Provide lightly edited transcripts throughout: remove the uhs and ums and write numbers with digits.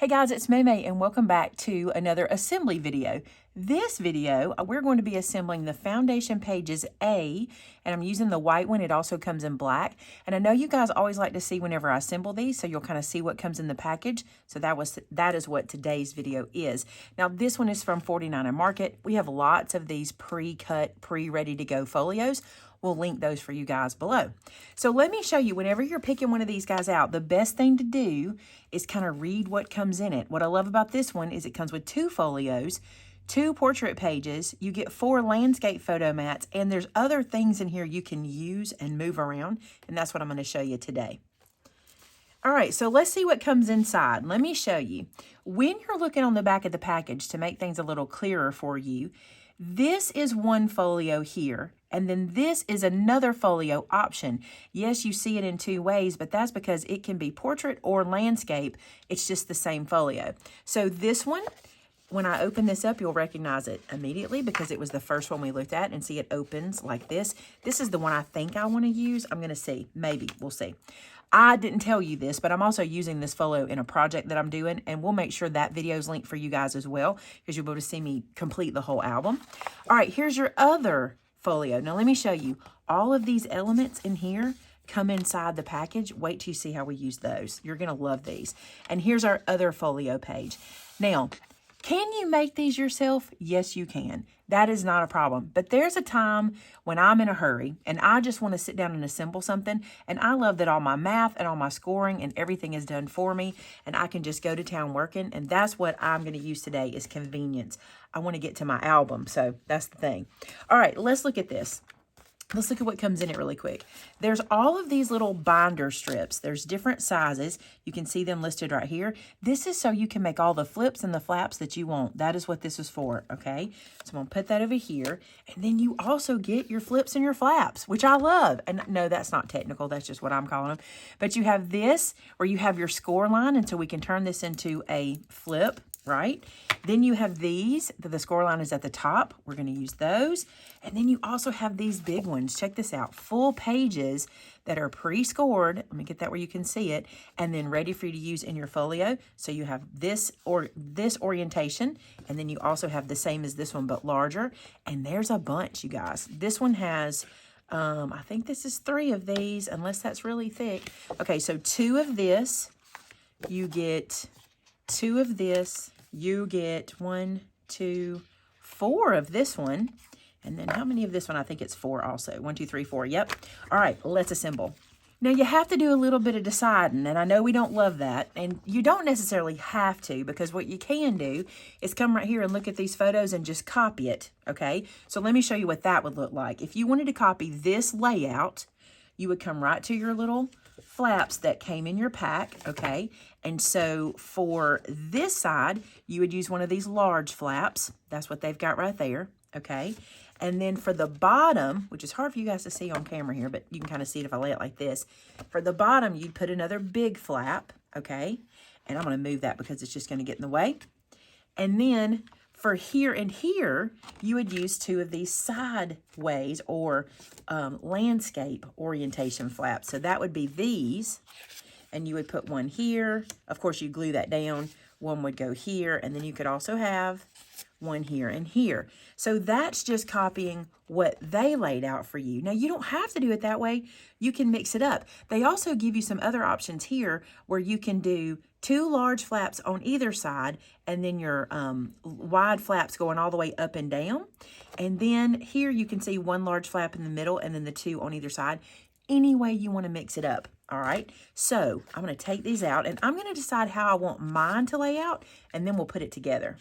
Hey guys, it's Maymay and welcome back to another assembly video. This video, we're going to be assembling the foundation pages A, and I'm using the white one. It also comes in black. And I know you guys always like to see whenever I assemble these, so you'll kind of see what comes in the package. So that is what today's video is. Now this one is from 49 Market. We have lots of these pre-cut, pre-ready to go folios. We'll link those for you guys below. So let me show you, whenever you're picking one of these guys out, the best thing to do is kind of read what comes in it. What I love about this one is it comes with 2 folios, 2 portrait pages, you get 4 landscape photo mats, and there's other things in here you can use and move around, and that's what I'm going to show you today. All right, so let's see what comes inside. Let me show you. When you're looking on the back of the package, to make things a little clearer for you, this is one folio here, and then this is another folio option. Yes, you see it in 2 ways, but that's because it can be portrait or landscape. It's just the same folio. So this one, when I open this up, you'll recognize it immediately because it was the first one we looked at, and see it opens like this. This is the one I think I want to use. I'm going to see. Maybe. We'll see. I didn't tell you this, but I'm also using this folio in a project that I'm doing, and we'll make sure that video is linked for you guys as well, because you'll be able to see me complete the whole album. All right, here's your other folio. Now let me show you. All of these elements in here come inside the package. Wait till you see how we use those. You're going to love these. And here's our other folio page. Now, can you make these yourself? Yes, you can. That is not a problem. But there's a time when I'm in a hurry and I just want to sit down and assemble something. And I love that all my math and all my scoring and everything is done for me. And I can just go to town working. And that's what I'm going to use today, is convenience. I want to get to my album. So that's the thing. All right, let's look at this. Let's look at what comes in it really quick. There's all of these little binder strips. There's different sizes. You can see them listed right here. This is so you can make all the flips and the flaps that you want. That is what this is for, okay? So I'm going to put that over here. And then you also get your flips and your flaps, which I love. And no, that's not technical. That's just what I'm calling them. But you have this where you have your score line, and so we can turn this into a flip, right? Then you have these, the score line is at the top. We're going to use those. And then you also have these big ones. Check this out. Full pages that are pre-scored. Let me get that where you can see it. And then ready for you to use in your folio. So you have this orientation. And then you also have the same as this one, but larger. And there's a bunch, you guys. This one has, I think this is 3 of these, unless that's really thick. Okay, so 2 of this. You get 2 of this. You get 1, 2, 4 of this one. And then how many of this one? I think it's 4 also. 1, 2, 3, 4. Yep. All right, let's assemble. Now you have to do a little bit of deciding, and I know we don't love that, and you don't necessarily have to, because what you can do is come right here and look at these photos and just copy it, okay? So let me show you what that would look like. If you wanted to copy this layout, you would come right to your little flaps that came in your pack, okay? And so for this side, you would use one of these large flaps. That's what they've got right there, okay? And then for the bottom, which is hard for you guys to see on camera here, but you can kind of see it if I lay it like this. For the bottom, you'd put another big flap, okay? And I'm going to move that because it's just going to get in the way. And then for here and here, you would use 2 of these sideways or landscape orientation flaps. So that would be these, and you would put one here. Of course, you glue that down. One would go here, and then you could also have one here and here. So that's just copying what they laid out for you. Now, you don't have to do it that way. You can mix it up. They also give you some other options here where you can do 2 large flaps on either side, and then your wide flaps going all the way up and down. And then here you can see 1 large flap in the middle, and then the 2 on either side. Any way you want to mix it up, all right? So I'm going to take these out, and I'm going to decide how I want mine to lay out, and then we'll put it together.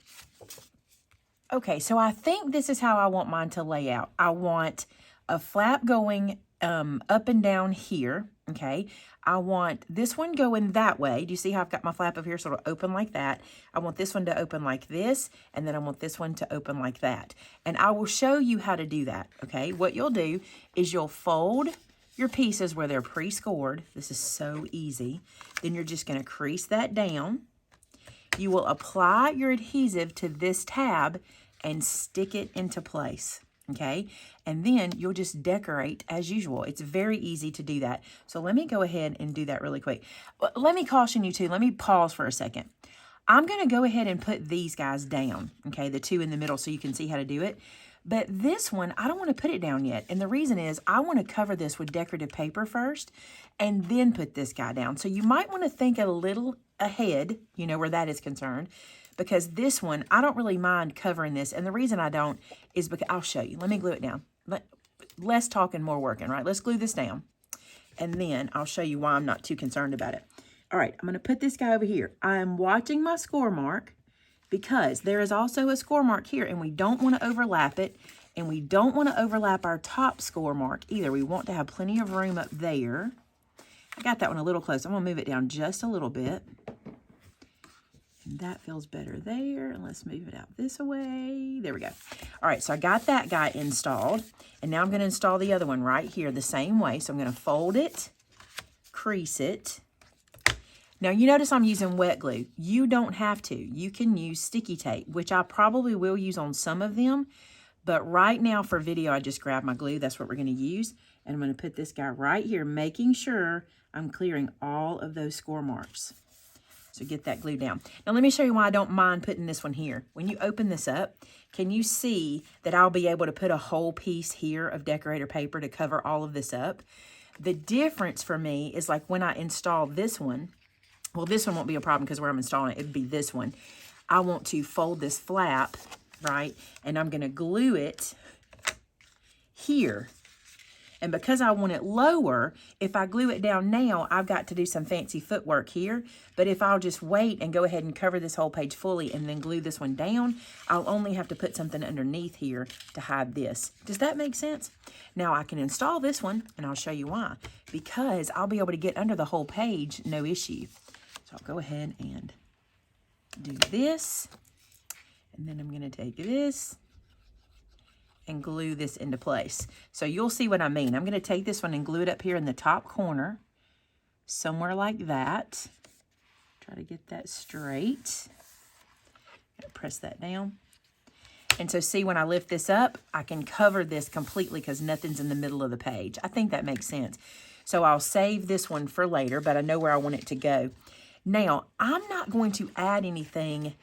Okay, so I think this is how I want mine to lay out. I want a flap going up and down here, okay? I want this one going that way. Do you see how I've got my flap up here so it'll open like that? I want this one to open like this, and then I want this one to open like that. And I will show you how to do that, okay? What you'll do is you'll fold your pieces where they're pre-scored. This is so easy. Then you're just going to crease that down. You will apply your adhesive to this tab and stick it into place, okay? And then you'll just decorate as usual. It's very easy to do that. So let me go ahead and do that really quick. Let me caution you too. Let me pause for a second. I'm going to go ahead and put these guys down, okay, the two in the middle so you can see how to do it. But this one, I don't want to put it down yet. And the reason is I want to cover this with decorative paper first and then put this guy down. So you might want to think a little ahead, you know, where that is concerned, because this one, I don't really mind covering this. And the reason I don't is because, I'll show you. Let me glue it down. Less talking, more working, right? Let's glue this down. And then I'll show you why I'm not too concerned about it. All right, I'm going to put this guy over here. I am watching my score mark because there is also a score mark here, and we don't want to overlap it, and we don't want to overlap our top score mark either. We want to have plenty of room up there. I got that one a little close. I'm going to move it down just a little bit. And that feels better there. And let's move it out this way. There we go. All right, so I got that guy installed, and now I'm going to install the other one right here the same way. So I'm going to fold it, crease it. Now, you notice I'm using wet glue. You don't have to. You can use sticky tape, which I probably will use on some of them. But right now for video, I just grabbed my glue. That's what we're going to use. And I'm going to put this guy right here, making sure I'm clearing all of those score marks. So get that glue down. Now, let me show you why I don't mind putting this one here. When you open this up, can you see that I'll be able to put a whole piece here of decorator paper to cover all of this up? The difference for me is like when I install this one, well, this one won't be a problem because where I'm installing it, it'd be this one. I want to fold this flap, right? And I'm going to glue it here. And because I want it lower, if I glue it down now, I've got to do some fancy footwork here. But if I'll just wait and go ahead and cover this whole page fully and then glue this one down, I'll only have to put something underneath here to hide this. Does that make sense? Now I can install this one, and I'll show you why. Because I'll be able to get under the whole page, no issue. So I'll go ahead and do this. And then I'm going to take this and glue this into place. So you'll see what I mean. I'm going to take this one and glue it up here in the top corner, somewhere like that. Try to get that straight. Press that down. And so see, when I lift this up, I can cover this completely because nothing's in the middle of the page. I think that makes sense. So I'll save this one for later, but I know where I want it to go. Now, I'm not going to add anything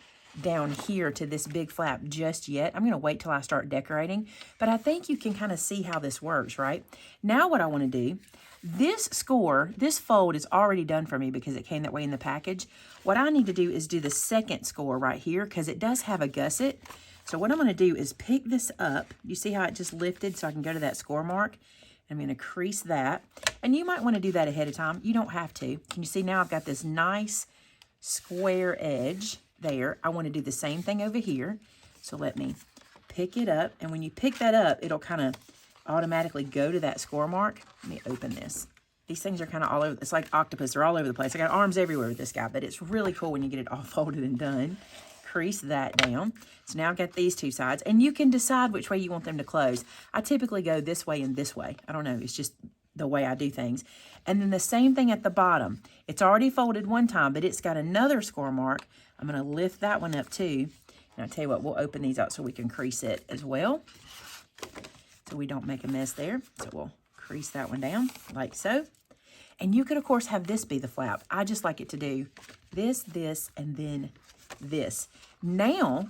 down here to this big flap just yet. I'm going to wait till I start decorating, but I think you can kind of see how this works, right? Now what I want to do, this fold is already done for me because it came that way in the package. What I need to do is do the second score right here because it does have a gusset. So what I'm going to do is pick this up. You see how it just lifted so I can go to that score mark? I'm going to crease that. And you might want to do that ahead of time. You don't have to. Can you see now I've got this nice square edge there. I want to do the same thing over here. So let me pick it up. And when you pick that up, it'll kind of automatically go to that score mark. Let me open this. These things are kind of all over. It's like octopus. They're all over the place. I got arms everywhere with this guy, but it's really cool when you get it all folded and done. Crease that down. So now I've got these two sides, and you can decide which way you want them to close. I typically go this way and this way. I don't know. It's just the way I do things. And then the same thing at the bottom. It's already folded one time, but it's got another score mark. I'm going to lift that one up too. And I'll tell you what, we'll open these out so we can crease it as well, so we don't make a mess there. So we'll crease that one down like so. And you could, of course, have this be the flap. I just like it to do this, this, and then this. Now,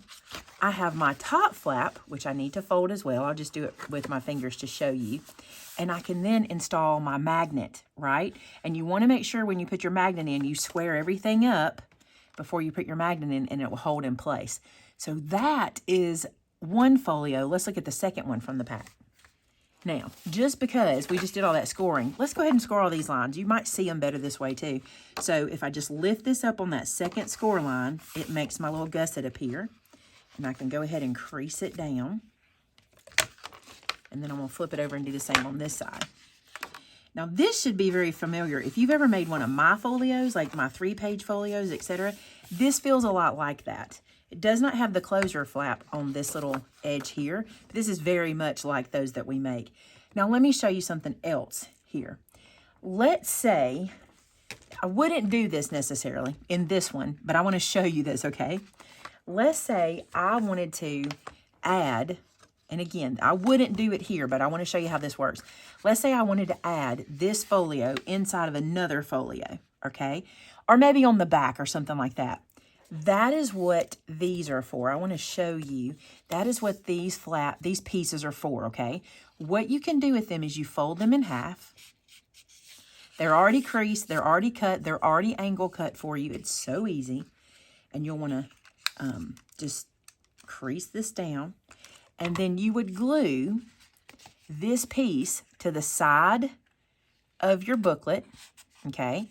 I have my top flap, which I need to fold as well. I'll just do it with my fingers to show you. And I can then install my magnet, right? And you want to make sure when you put your magnet in, you square everything up before you put your magnet in, and it will hold in place. So that is one folio. Let's look at the second one from the pack. Now, just because we just did all that scoring, let's go ahead and score all these lines. You might see them better this way too. So if I just lift this up on that second score line, it makes my little gusset appear. And I can go ahead and crease it down. And then I'm going to flip it over and do the same on this side. Now, this should be very familiar. If you've ever made one of my folios, like my 3-page folios, etc., this feels a lot like that. It does not have the closure flap on this little edge here, but this is very much like those that we make. Now, let me show you something else here. Let's say, I wouldn't do this necessarily in this one, but I want to show you this, okay? Let's say I wanted to add, and again, I wouldn't do it here, but I want to show you how this works. Let's say I wanted to add this folio inside of another folio, okay? Or maybe on the back or something like that. That is what these are for. I want to show you. That is what these pieces are for, okay? What you can do with them is you fold them in half. They're already creased, they're already cut, they're already angle cut for you. It's so easy. And you'll want to just crease this down. And then you would glue this piece to the side of your booklet, okay?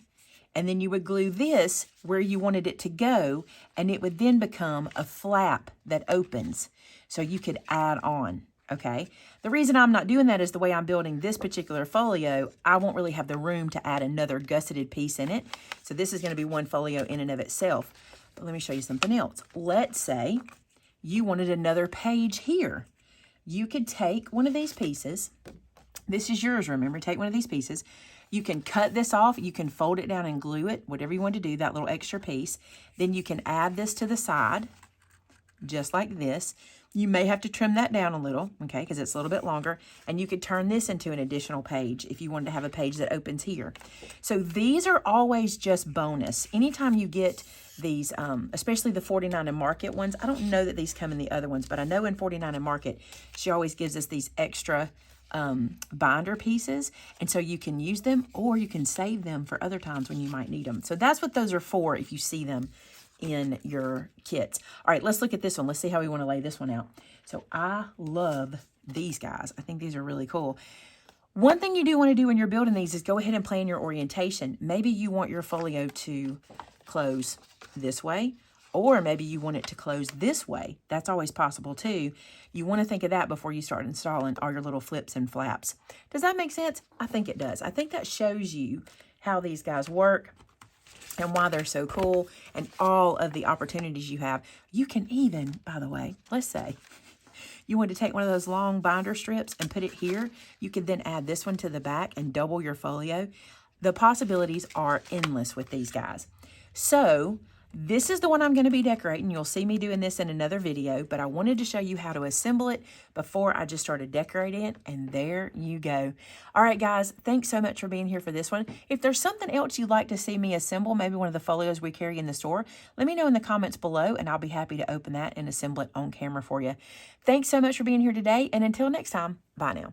And then you would glue this where you wanted it to go, and it would then become a flap that opens so you could add on, okay? The reason I'm not doing that is the way I'm building this particular folio, I won't really have the room to add another gusseted piece in it. So this is going to be one folio in and of itself. But let me show you something else. Let's say you wanted another page here. You could take one of these pieces. This is yours, remember. Take one of these pieces. You can cut this off. You can fold it down and glue it, whatever you want to do, that little extra piece. Then you can add this to the side, just like this. You may have to trim that down a little, okay, because it's a little bit longer. And you could turn this into an additional page if you wanted to have a page that opens here. So these are always just bonus. Anytime you get these, especially the 49 and Market ones, I don't know that these come in the other ones, but I know in 49 and Market, she always gives us these extra binder pieces, and so you can use them or you can save them for other times when you might need them. So that's what those are for if you see them in your kits. All right, let's look at this one. Let's see how we want to lay this one out. So I love these guys. I think these are really cool. One thing you do want to do when you're building these is go ahead and plan your orientation. Maybe you want your folio to close this way, or maybe you want it to close this way. That's always possible too. You want to think of that before you start installing all your little flips and flaps. Does that make sense? I think it does. I think that shows you how these guys work and why they're so cool and all of the opportunities you have. You can even, by the way, let's say you want to take one of those long binder strips and put it here. You could then add this one to the back and double your folio. The possibilities are endless with these guys. So this is the one I'm going to be decorating. You'll see me doing this in another video, but I wanted to show you how to assemble it before I just started decorating it, and there you go. All right, guys, thanks so much for being here for this one. If there's something else you'd like to see me assemble, maybe one of the folios we carry in the store, let me know in the comments below, and I'll be happy to open that and assemble it on camera for you. Thanks so much for being here today, and until next time, bye now.